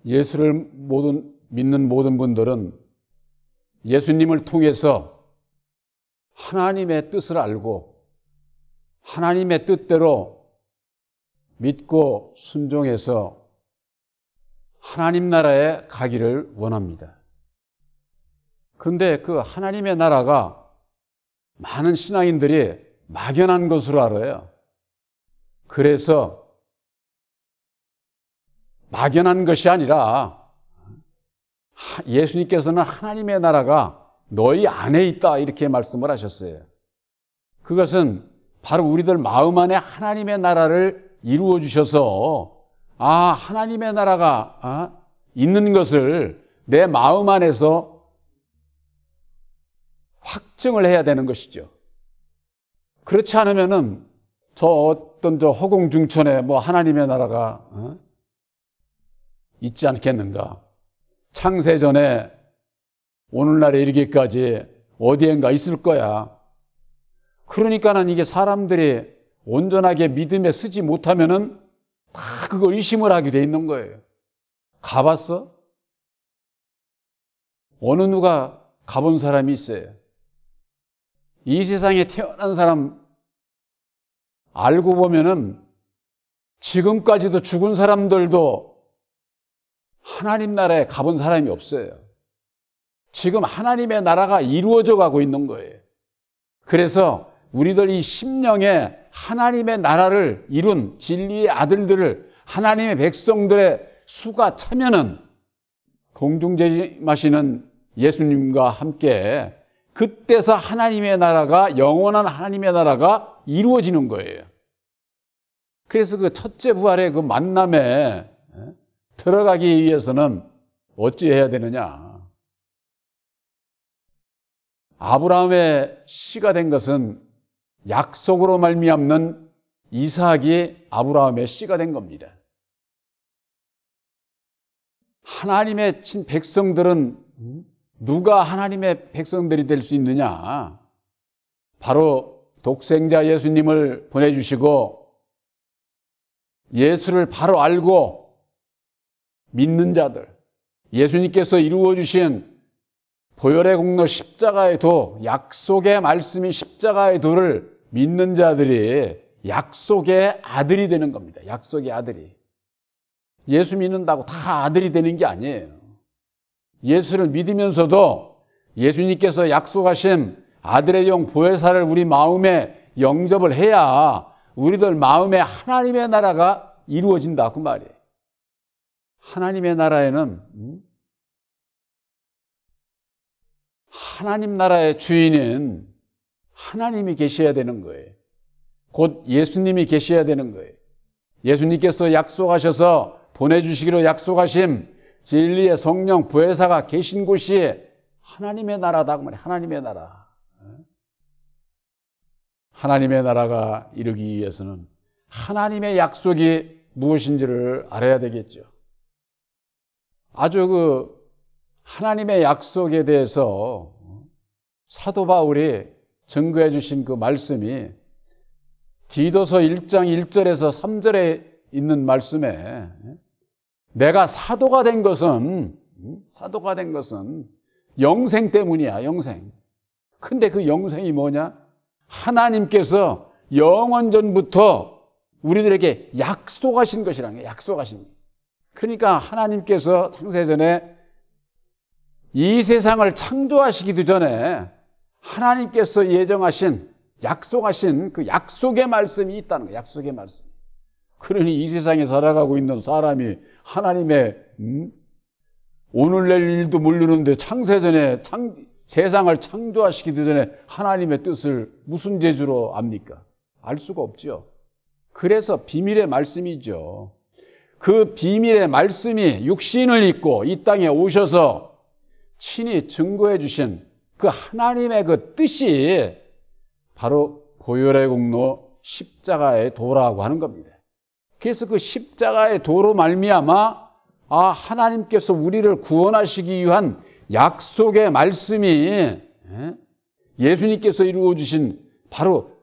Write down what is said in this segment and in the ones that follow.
예수를 믿는 모든 분들은 예수님을 통해서 하나님의 뜻을 알고 하나님의 뜻대로 믿고 순종해서 하나님 나라에 가기를 원합니다. 그런데 그 하나님의 나라가 많은 신앙인들이 막연한 것으로 알아요. 그래서 막연한 것이 아니라 예수님께서는 하나님의 나라가 너희 안에 있다 이렇게 말씀을 하셨어요. 그것은 바로 우리들 마음 안에 하나님의 나라를 이루어 주셔서 하나님의 나라가 있는 것을 내 마음 안에서 확증을 해야 되는 것이죠. 그렇지 않으면은 저 허공중천에 하나님의 나라가 있지 않겠는가? 창세전에 오늘날에 이르기까지 어디엔가 있을 거야. 그러니까는 이게 사람들이 온전하게 믿음에 서지 못하면은 다 그거 의심을 하게 돼 있는 거예요. 가봤어? 어느 누가 가본 사람이 있어요? 이 세상에 태어난 사람 알고 보면은 지금까지도 죽은 사람들도 하나님 나라에 가본 사람이 없어요. 지금 하나님의 나라가 이루어져 가고 있는 거예요. 그래서 우리들 이 심령에 하나님의 나라를 이룬 진리의 아들들을 하나님의 백성들의 수가 차면은 공중재림하시는 예수님과 함께 그때서 하나님의 나라가 영원한 하나님의 나라가 이루어지는 거예요. 그래서 그 첫째 부활의 그 만남에 들어가기 위해서는 어찌해야 되느냐? 아브라함의 씨가 된 것은 약속으로 말미암는 이삭이 아브라함의 씨가 된 겁니다. 하나님의 친 백성들은 누가 하나님의 백성들이 될 수 있느냐? 바로 독생자 예수님을 보내주시고 예수를 바로 알고 믿는 자들, 예수님께서 이루어주신 보혈의 공로 십자가의 도, 약속의 말씀인 십자가의 도를 믿는 자들이 약속의 아들이 되는 겁니다. 약속의 아들이. 예수 믿는다고 다 아들이 되는 게 아니에요. 예수를 믿으면서도 예수님께서 약속하신 아들의 영 보혜사를 우리 마음에 영접을 해야 우리들 마음에 하나님의 나라가 이루어진다 그 말이에요. 하나님의 나라에는 하나님 나라의 주인은 하나님이 계셔야 되는 거예요. 곧 예수님이 계셔야 되는 거예요. 예수님께서 약속하셔서 보내주시기로 약속하신 진리의 성령 보혜사가 계신 곳이 하나님의 나라다 그 말이에요. 하나님의 나라. 하나님의 나라가 이루기 위해서는 하나님의 약속이 무엇인지를 알아야 되겠죠. 아주 하나님의 약속에 대해서 사도 바울이 증거해 주신 그 말씀이 디도서 1장 1절에서 3절에 있는 말씀에 내가 사도가 된 것은 영생 때문이야, 영생. 근데 그 영생이 뭐냐? 하나님께서 영원 전부터 우리들에게 약속하신 것이라는 거예요. 약속하신 것. 그러니까 하나님께서 창세전에 이 세상을 창조하시기도 전에 하나님께서 예정하신 약속하신 그 약속의 말씀이 있다는 거예요. 약속의 말씀. 그러니 이 세상에 살아가고 있는 사람이 하나님의 오늘 내일 일도 모르는데 창세전에 세상을 창조하시기도 전에 하나님의 뜻을 무슨 재주로 압니까? 알 수가 없죠. 그래서 비밀의 말씀이죠. 그 비밀의 말씀이 육신을 입고 이 땅에 오셔서 친히 증거해 주신 그 하나님의 그 뜻이 바로 보혈의 공로 십자가의 도라고 하는 겁니다. 그래서 그 십자가의 도로 말미암아 하나님께서 우리를 구원하시기 위한 약속의 말씀이 예수님께서 이루어 주신 바로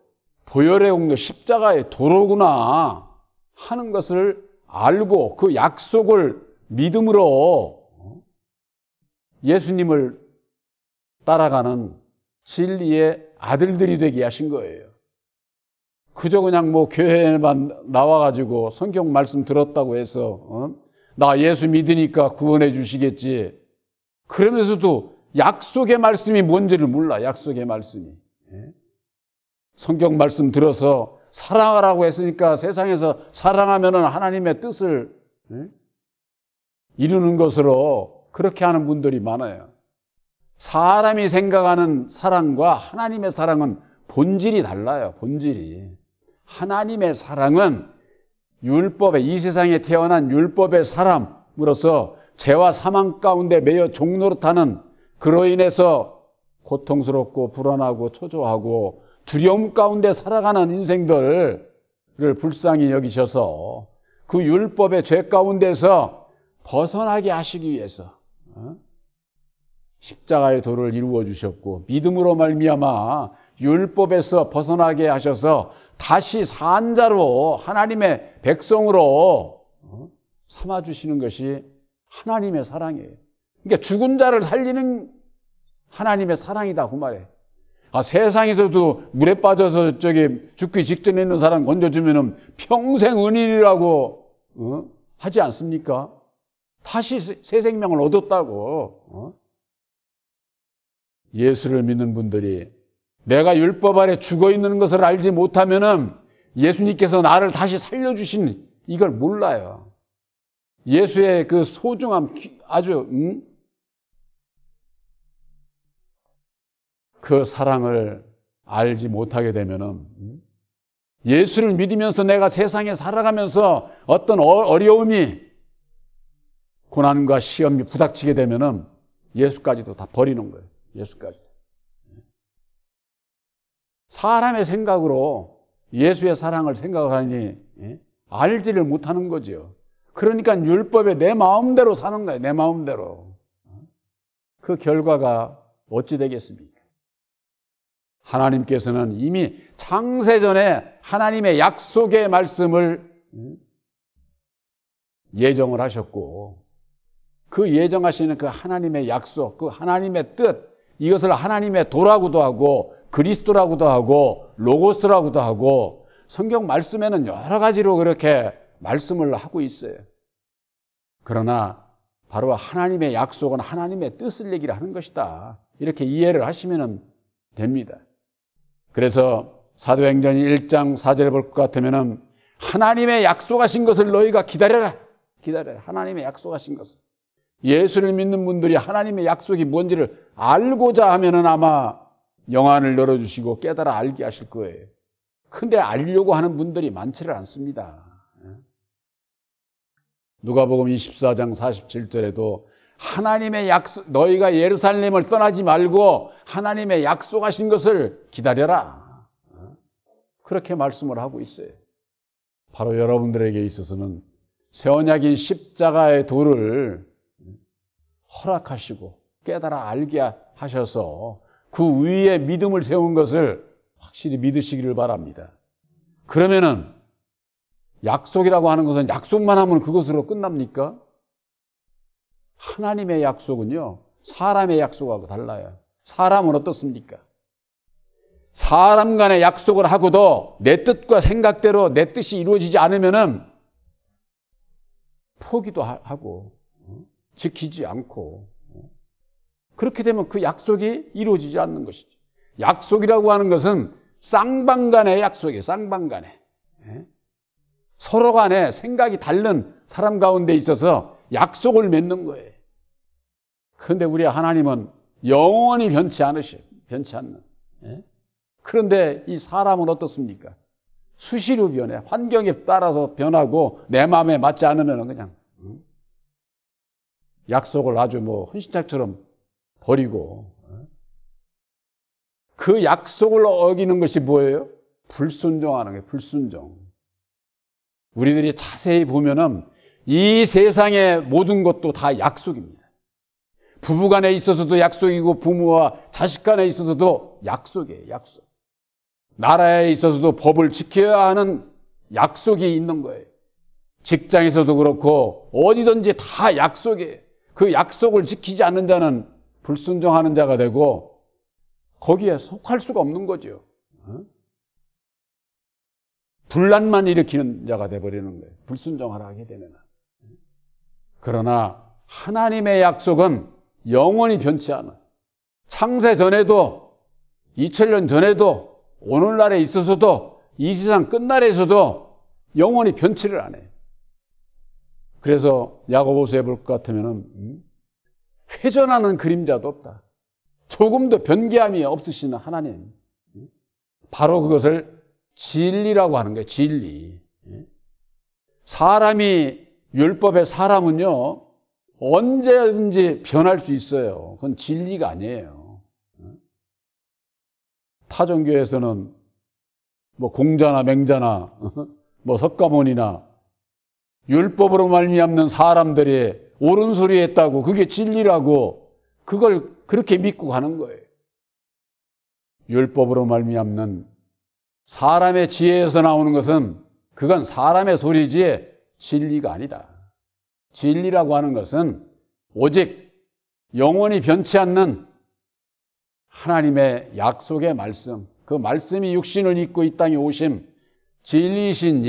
보혈의 공로 십자가의 도로구나 하는 것을 알고 그 약속을 믿음으로 예수님을 따라가는 진리의 아들들이 되게 하신 거예요. 그저 그냥 뭐 교회에만 나와가지고 성경 말씀 들었다고 해서 나 예수 믿으니까 구원해 주시겠지. 그러면서도 약속의 말씀이 뭔지를 몰라. 약속의 말씀이. 성경 말씀 들어서 사랑하라고 했으니까 세상에서 사랑하면은 하나님의 뜻을 이루는 것으로 그렇게 하는 분들이 많아요. 사람이 생각하는 사랑과 하나님의 사랑은 본질이 달라요. 본질이. 하나님의 사랑은 율법의, 이 세상에 태어난 율법의 사람으로서 죄와 사망 가운데 매여 종노릇하는, 그로 인해서 고통스럽고 불안하고 초조하고 두려움 가운데 살아가는 인생들을 불쌍히 여기셔서 그 율법의 죄 가운데서 벗어나게 하시기 위해서 십자가의 도를 이루어 주셨고, 믿음으로 말미암아 율법에서 벗어나게 하셔서 다시 산 자로 하나님의 백성으로 삼아주시는 것이 하나님의 사랑이에요. 그러니까 죽은 자를 살리는 하나님의 사랑이다, 그 말이에요. 세상에서도 물에 빠져서 죽기 직전에 있는 사람 건져주면 평생 은인이라고 하지 않습니까? 다시 새 생명을 얻었다고. 예수를 믿는 분들이 내가 율법 아래 죽어 있는 것을 알지 못하면은 예수님께서 나를 다시 살려주신 이걸 몰라요. 예수의 그 소중함, 아주 그 사랑을 알지 못하게 되면은 예수를 믿으면서 내가 세상에 살아가면서 어떤 어려움이, 고난과 시험이 부닥치게 되면은 예수까지도 다 버리는 거예요. 예수까지. 사람의 생각으로 예수의 사랑을 생각하니 알지를 못하는 거죠. 그러니까 율법에 내 마음대로 사는 거예요. 내 마음대로. 그 결과가 어찌 되겠습니까? 하나님께서는 이미 창세전에 하나님의 약속의 말씀을 예정을 하셨고, 그 예정하시는 그 하나님의 약속, 그 하나님의 뜻, 이것을 하나님의 도라고도 하고 그리스도라고도 하고 로고스라고도 하고, 성경 말씀에는 여러 가지로 그렇게 말씀을 하고 있어요. 그러나 바로 하나님의 약속은 하나님의 뜻을 얘기를 하는 것이다, 이렇게 이해를 하시면 됩니다. 그래서 사도행전 1장 4절을 볼 것 같으면 하나님의 약속하신 것을 너희가 기다려라. 기다려라. 하나님의 약속하신 것을. 예수를 믿는 분들이 하나님의 약속이 뭔지를 알고자 하면은 아마 영안을 열어주시고 깨달아 알게 하실 거예요. 근데 알려고 하는 분들이 많지를 않습니다. 누가복음 24장 47절에도 하나님의 약속, 너희가 예루살렘을 떠나지 말고 하나님의 약속하신 것을 기다려라, 그렇게 말씀을 하고 있어요. 바로 여러분들에게 있어서는 새 언약인 십자가의 도를 허락하시고 깨달아 알게 하셔서 그 위에 믿음을 세운 것을 확실히 믿으시기를 바랍니다. 그러면은 약속이라고 하는 것은 약속만 하면 그것으로 끝납니까? 하나님의 약속은요, 사람의 약속하고 달라요. 사람은 어떻습니까? 사람 간의 약속을 하고도 내 뜻과 생각대로 내 뜻이 이루어지지 않으면은 포기도 하고 지키지 않고, 그렇게 되면 그 약속이 이루어지지 않는 것이죠. 약속이라고 하는 것은 쌍방 간의 약속이에요. 쌍방 간에. 서로 간에 생각이 다른 사람 가운데 있어서 약속을 맺는 거예요. 그런데 우리 하나님은 영원히 변치 않으셔요. 변치 않는. 그런데 이 사람은 어떻습니까? 수시로 변해. 환경에 따라서 변하고 내 마음에 맞지 않으면 그냥 약속을 아주 헌신짝처럼 버리고, 그 약속을 어기는 것이 뭐예요? 불순종하는 거예요. 불순종. 우리들이 자세히 보면은 이 세상의 모든 것도 다 약속입니다. 부부 간에 있어서도 약속이고 부모와 자식 간에 있어서도 약속이에요. 약속. 나라에 있어서도 법을 지켜야 하는 약속이 있는 거예요. 직장에서도 그렇고 어디든지 다 약속이에요. 그 약속을 지키지 않는 자는 불순종하는 자가 되고 거기에 속할 수가 없는 거죠. 분란만 일으키는 자가 되어버리는 거예요. 불순종하라 하게 되면. 그러나 하나님의 약속은 영원히 변치 않아요. 창세 전에도 2000년 전에도 오늘날에 있어서도 이 세상 끝날에서도 영원히 변치를 안 해요. 그래서 야고보서에 볼 것 같으면 회전하는 그림자도 없다. 조금도 변개함이 없으시는 하나님. 바로 그것을 진리라고 하는 거예요. 진리. 사람이 율법의 사람은요 언제든지 변할 수 있어요. 그건 진리가 아니에요. 타종교에서는 뭐 공자나 맹자나 뭐 석가모니나 율법으로 말미암는 사람들이 옳은 소리 했다고 그게 진리라고 그걸 그렇게 믿고 가는 거예요. 율법으로 말미암는 사람의 지혜에서 나오는 것은 그건 사람의 소리지 진리가 아니다. 진리라고 하는 것은 오직 영원히 변치 않는 하나님의 약속의 말씀, 그 말씀이 육신을 입고 이 땅에 오심, 진리이신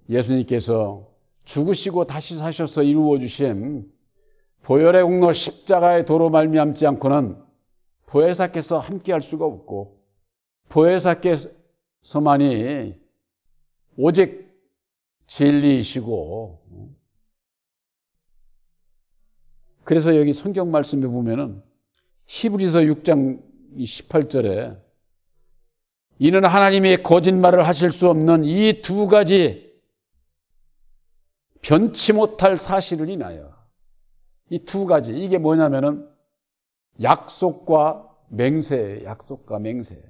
예수님께서 죽으시고 다시 사셔서 이루어 주신 보혈의 공로 십자가의 도로 말미암지 않고는 보혜사께서 함께할 수가 없고 보혜사께서만이 오직 진리이시고 그래서 여기 성경 말씀에 보면은 히브리서 6장 18절에 이는 하나님이 거짓말을 하실 수 없는 이 두 가지 변치 못할 사실을 인하여 이 두 가지 이게 뭐냐면은 약속과 맹세, 약속과 맹세.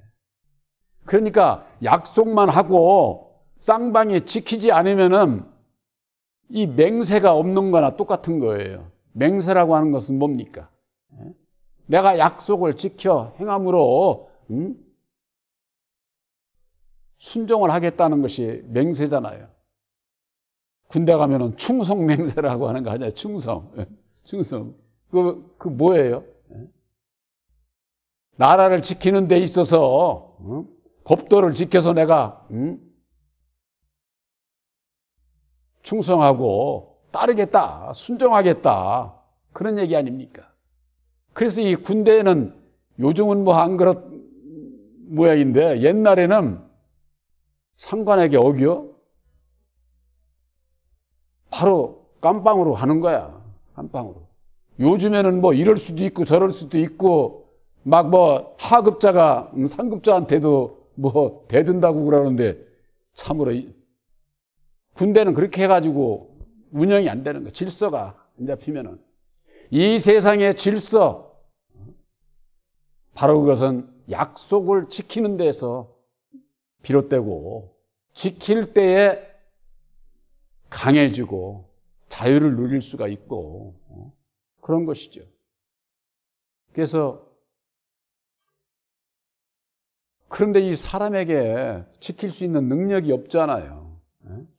그러니까 약속만 하고 쌍방이 지키지 않으면은 이 맹세가 없는 거나 똑같은 거예요. 맹세라고 하는 것은 뭡니까? 내가 약속을 지켜 행함으로 순종을 하겠다는 것이 맹세잖아요. 군대 가면은 충성 맹세라고 하는 거 아니야? 충성. 그 뭐예요? 나라를 지키는 데 있어서 법도를 지켜서 내가 충성하고 따르겠다, 순종하겠다 그런 얘기 아닙니까? 그래서 이 군대에는 요즘은 뭐 안 그런 모양인데 옛날에는 상관에게 어겨 바로 깜빵으로 가는 거야. 깜빵으로. 요즘에는 뭐 이럴 수도 있고 저럴 수도 있고 막 뭐 하급자가 상급자한테도 뭐 대든다고 그러는데 참으로 군대는 그렇게 해가지고 운영이 안 되는 거야. 질서가 안 잡히면은 이 세상의 질서 바로 그것은 약속을 지키는 데서 비롯되고 지킬 때에 강해지고 자유를 누릴 수가 있고 그런 것이죠. 그래서 그런데 이 사람에게 지킬 수 있는 능력이 없잖아요.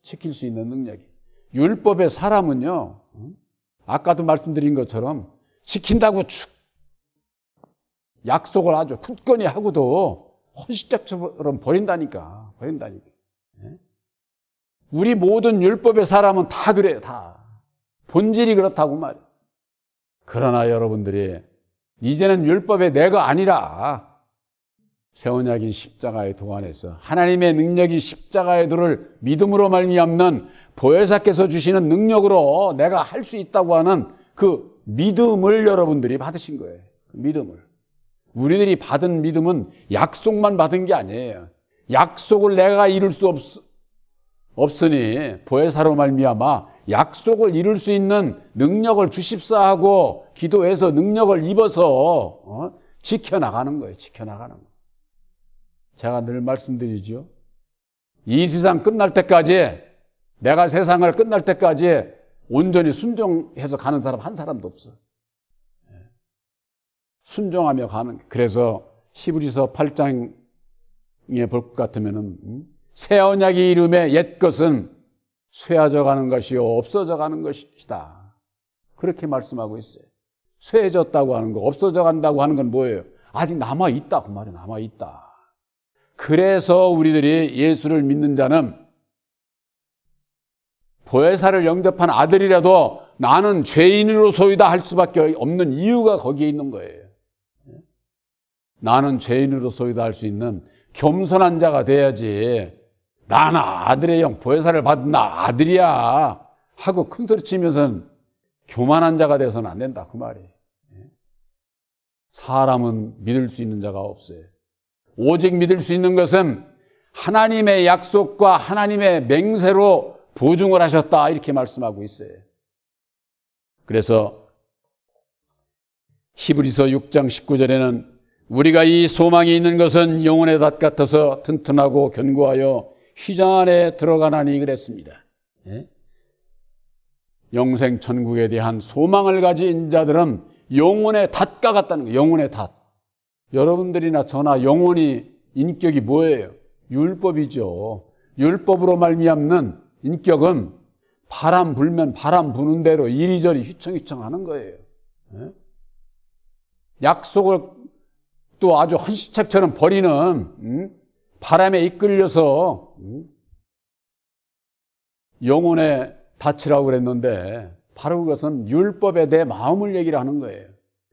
지킬 수 있는 능력이. 율법의 사람은요, 아까도 말씀드린 것처럼 지킨다고 약속을 아주 굳건히 하고도 헌신짝처럼 버린다니까. 우리 모든 율법의 사람은 다 그래요, 다. 본질이 그렇다고 말이에요. 그러나 여러분들이 이제는 율법의 내가 아니라 새 언약인 십자가의 도 안에서 하나님의 능력이 십자가의 도를 믿음으로 말미암는 보혜사께서 주시는 능력으로 내가 할 수 있다고 하는 그 믿음을 여러분들이 받으신 거예요. 믿음을. 우리들이 받은 믿음은 약속만 받은 게 아니에요. 약속을 내가 이룰 수 없으니 보혜사로 말미암아 약속을 이룰 수 있는 능력을 주십사 하고 기도해서 능력을 입어서 지켜나가는 거예요. 지켜나가는 거. 제가 늘 말씀드리죠. 이 세상 끝날 때까지 내가 세상을 끝날 때까지 온전히 순종해서 가는 사람 한 사람도 없어. 순종하며 가는. 그래서 히브리서 8장에 볼 것 같으면은 새 언약의 이름의 옛 것은 쇠해져 가는 것이요 없어져 가는 것이다. 그렇게 말씀하고 있어요. 쇠해졌다고 하는 거, 없어져 간다고 하는 건 뭐예요? 아직 남아있다. 그 말이 남아있다. 그래서 우리들이 예수를 믿는 자는 보혜사를 영접한 아들이라도 나는 죄인으로소이다 할 수밖에 없는 이유가 거기에 있는 거예요. 나는 죄인으로소이다 할 수 있는 겸손한 자가 돼야지. 나는 아들의 영, 보혜사를 받은 나 아들이야 하고 큰소리 치면서는 교만한 자가 돼서는 안 된다. 그 말이에요. 사람은 믿을 수 있는 자가 없어요. 오직 믿을 수 있는 것은 하나님의 약속과 하나님의 맹세로 보증을 하셨다. 이렇게 말씀하고 있어요. 그래서 히브리서 6장 19절에는 우리가 이 소망이 있는 것은 영혼의 닷 같아서 튼튼하고 견고하여 휘장 안에 들어가나니 그랬습니다. 영생 천국에 대한 소망을 가진 자들은 영혼의 닷과 같다는 거예요. 영혼의 닷. 여러분들이나 저나 영혼이 인격이 뭐예요? 율법이죠. 율법으로 말미암는 인격은 바람 불면 바람 부는 대로 이리저리 휘청휘청 하는 거예요. 약속을 또 아주 헌시책처럼 버리는 바람에 이끌려서 영혼의 닻이라고 그랬는데 바로 그것은 율법에 내 마음을 얘기를 하는 거예요.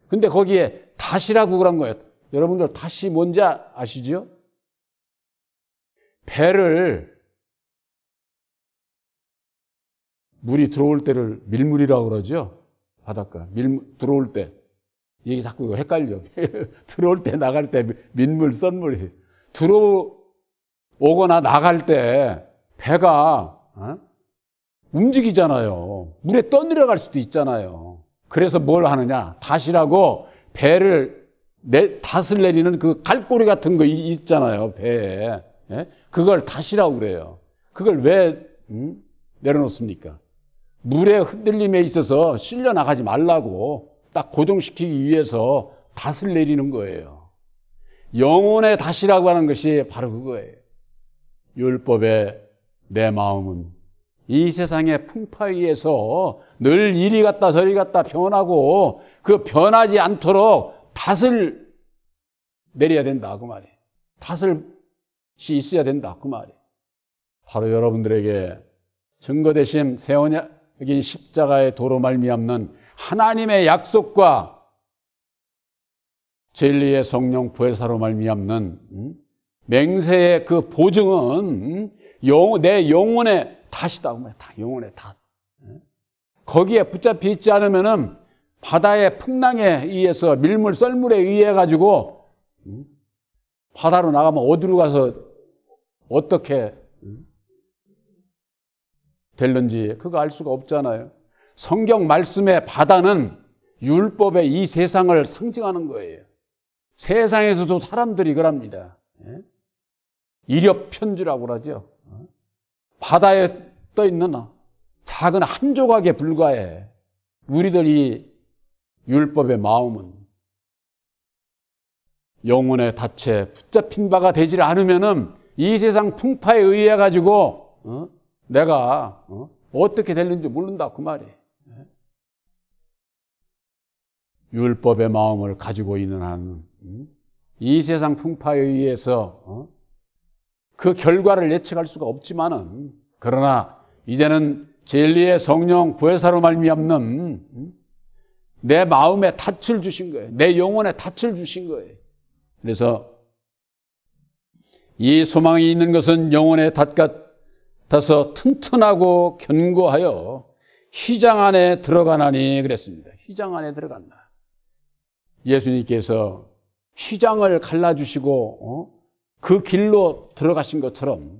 근데 거기에 닻이라고 그런 거예요. 여러분들 닷이 뭔지 아시죠? 배를 물이 들어올 때를 밀물이라고 그러죠. 바닷가 들어올 때 이게 자꾸 헷갈려. 들어올 때 나갈 때 민물 썬물이 들어오거나 나갈 때 배가 움직이잖아요. 물에 떠내려갈 수도 있잖아요. 그래서 뭘 하느냐? 닷이라고 배를 닷을 내리는 그 갈고리 같은 거 있잖아요. 배에. 그걸 닷이라고 그래요. 그걸 왜 내려놓습니까? 물의 흔들림에 있어서 실려 나가지 말라고 딱 고정시키기 위해서 닷을 내리는 거예요. 영혼의 닷이라고 하는 것이 바로 그거예요. 율법의 내 마음은 이 세상의 풍파에 의해서 늘 이리 갔다 저리 갔다 변하고 그 변하지 않도록 닷을 내려야 된다 그 말이에요. 닷을 있어야 된다 그 말이에요. 바로 여러분들에게 증거되신 새 언약인 십자가의 도로 말미암는 하나님의 약속과 진리의 성령 보혜사로 말미암는 맹세의 그 보증은 내 영혼의 닷이다. 다 영혼의 닷. 거기에 붙잡혀 있지 않으면은 바다의 풍랑에 의해서 밀물 썰물에 의해 가지고 바다로 나가면 어디로 가서 어떻게 될는지 그거 알 수가 없잖아요. 성경 말씀의 바다는 율법의 이 세상을 상징하는 거예요. 세상에서도 사람들이 그럽니다. 이력편주라고 그러죠. 바다에 떠있는 작은 한 조각에 불과해. 우리들 이 율법의 마음은 영혼의 닻에 붙잡힌 바가 되질 않으면은 이 세상 풍파에 의해 가지고 내가 어떻게 될는지 모른다 그 말이에요. 율법의 마음을 가지고 있는 한 이 세상 풍파에 의해서 그 결과를 예측할 수가 없지만은 그러나 이제는 진리의 성령 보혜사로 말미암는 내 마음에 닻을 주신 거예요. 내 영혼에 닻을 주신 거예요. 그래서 이 소망이 있는 것은 영혼의 닷 같아서 튼튼하고 견고하여 휘장 안에 들어가나니 그랬습니다. 휘장 안에 들어간다. 예수님께서 휘장을 갈라주시고 그 길로 들어가신 것처럼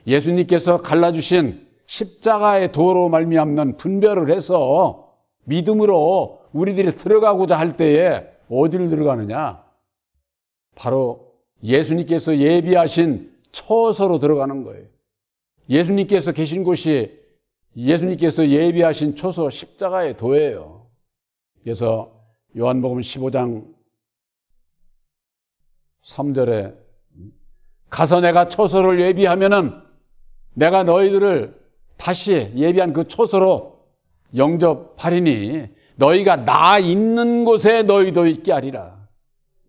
예수님께서 갈라주신 십자가의 도로 말미암는 분별을 해서 믿음으로 우리들이 들어가고자 할 때에 어디를 들어가느냐? 바로 예수님께서 예비하신 처소로 들어가는 거예요. 예수님께서 계신 곳이 예수님께서 예비하신 처소 십자가의 도예요. 그래서 요한복음 15장 3절에 가서 내가 처소를 예비하면은 내가 너희들을 다시 예비한 그 초소로 영접하리니 너희가 나 있는 곳에 너희도 있게 하리라.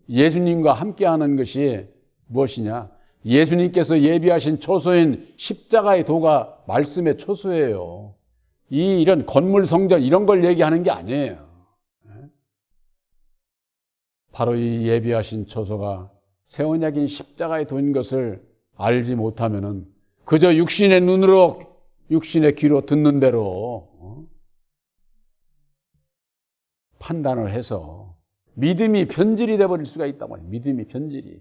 예수님과 함께하는 것이 무엇이냐? 예수님께서 예비하신 초소인 십자가의 도가 말씀의 초소예요. 이런 건물 성전 이런 걸 얘기하는 게 아니에요. 바로 이 예비하신 초소가 새 언약인 십자가의 도인 것을 알지 못하면은 그저 육신의 눈으로 육신의 귀로 듣는 대로 판단을 해서 믿음이 변질이 되어버릴 수가 있단 말이에요. 믿음이 변질이.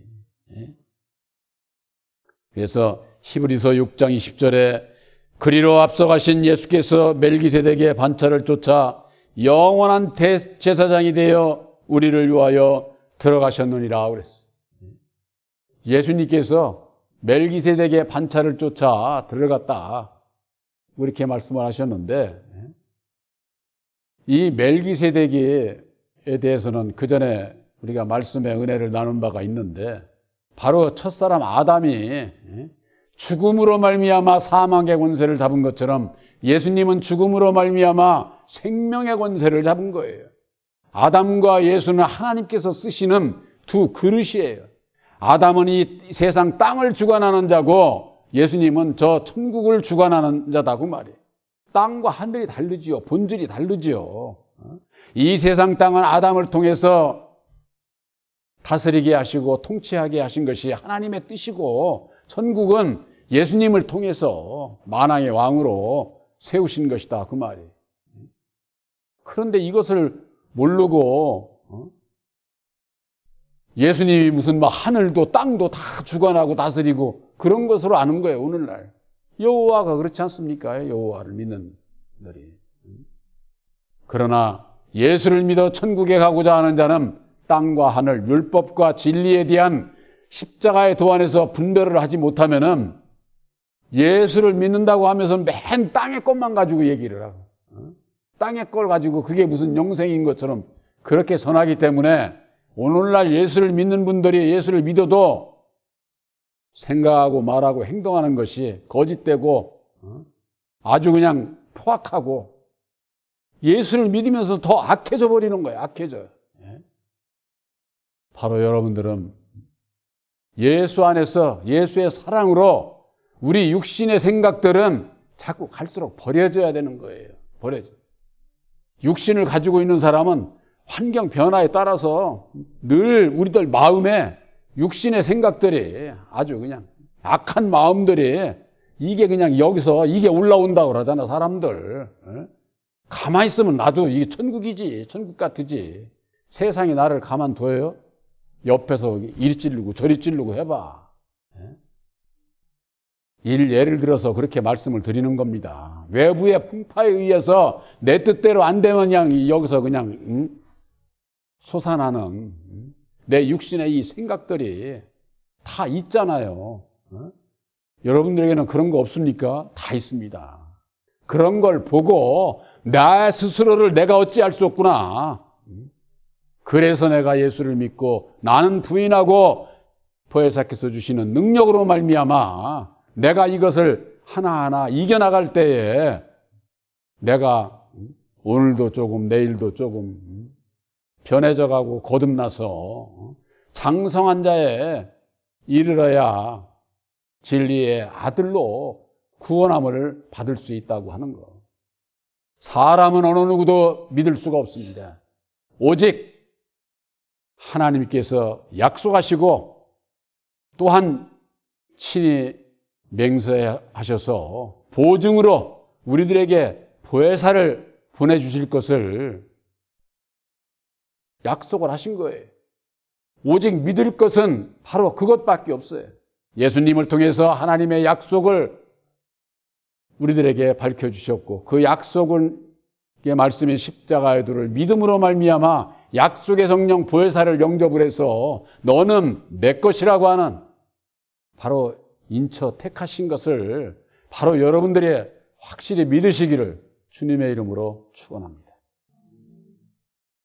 그래서 히브리서 6장 20절에 그리로 앞서가신 예수께서 멜기세덱의 반차를 쫓아 영원한 대제사장이 되어 우리를 위하여 들어가셨느니라 그랬어. 예수님께서 멜기세덱의 반차를 쫓아 들어갔다. 그렇게 말씀을 하셨는데 이 멜기세덱에 대해서는 그 전에 우리가 말씀의 은혜를 나눈 바가 있는데 바로 첫사람 아담이 죽음으로 말미암아 사망의 권세를 잡은 것처럼 예수님은 죽음으로 말미암아 생명의 권세를 잡은 거예요. 아담과 예수는 하나님께서 쓰시는 두 그릇이에요. 아담은 이 세상 땅을 주관하는 자고 예수님은 저 천국을 주관하는 자다 그 말이에요. 땅과 하늘이 다르지요. 본질이 다르지요. 이 세상 땅은 아담을 통해서 다스리게 하시고 통치하게 하신 것이 하나님의 뜻이고 천국은 예수님을 통해서 만왕의 왕으로 세우신 것이다 그 말이에요. 그런데 이것을 모르고 예수님이 무슨 하늘도 땅도 다 주관하고 다스리고 그런 것으로 아는 거예요. 오늘날 여호와가 그렇지 않습니까? 여호와를 믿는 분들이. 그러나 예수를 믿어 천국에 가고자 하는 자는 땅과 하늘, 율법과 진리에 대한 십자가의 도 안에서 분별을 하지 못하면은 예수를 믿는다고 하면서 맨 땅의 것만 가지고 얘기를 하고 땅의 걸 가지고 그게 무슨 영생인 것처럼 그렇게 선하기 때문에 오늘날 예수를 믿는 분들이 예수를 믿어도 생각하고 말하고 행동하는 것이 거짓되고 아주 그냥 포악하고 예수를 믿으면서 더 악해져 버리는 거예요. 악해져요. 바로 여러분들은 예수 안에서 예수의 사랑으로 우리 육신의 생각들은 자꾸 갈수록 버려져야 되는 거예요. 버려져. 육신을 가지고 있는 사람은 환경 변화에 따라서 늘 우리들 마음에 육신의 생각들이 아주 그냥 악한 마음들이 이게 그냥 여기서 이게 올라온다고 그러잖아, 사람들. 가만히 있으면 나도 이게 천국이지, 천국 같으지. 세상이 나를 가만둬요? 옆에서 이리 찌르고 저리 찌르고 해봐. 예를 들어서 그렇게 말씀을 드리는 겁니다. 외부의 풍파에 의해서 내 뜻대로 안 되면 그냥 여기서 그냥 솟아나는 내 육신의 이 생각들이 다 있잖아요. 여러분들에게는 그런 거 없습니까? 다 있습니다. 그런 걸 보고 나 스스로를 내가 어찌할 수 없구나. 그래서 내가 예수를 믿고 나는 부인하고 보혜사께서 주시는 능력으로 말미암아 내가 이것을 하나하나 이겨나갈 때에 내가 오늘도 조금 내일도 조금 변해져 가고 거듭나서 장성한 자에 이르러야 진리의 아들로 구원함을 받을 수 있다고 하는 거. 사람은 어느 누구도 믿을 수가 없습니다. 오직 하나님께서 약속하시고 또한 친히 맹세하셔서 보증으로 우리들에게 보혜사를 보내주실 것을 약속을 하신 거예요. 오직 믿을 것은 바로 그것밖에 없어요. 예수님을 통해서 하나님의 약속을 우리들에게 밝혀주셨고 그 약속은 말씀인 십자가의 도를 믿음으로 말미암아 약속의 성령 보혜사를 영접을 해서 너는 내 것이라고 하는 바로 인처 택하신 것을 바로 여러분들이 확실히 믿으시기를 주님의 이름으로 축원합니다.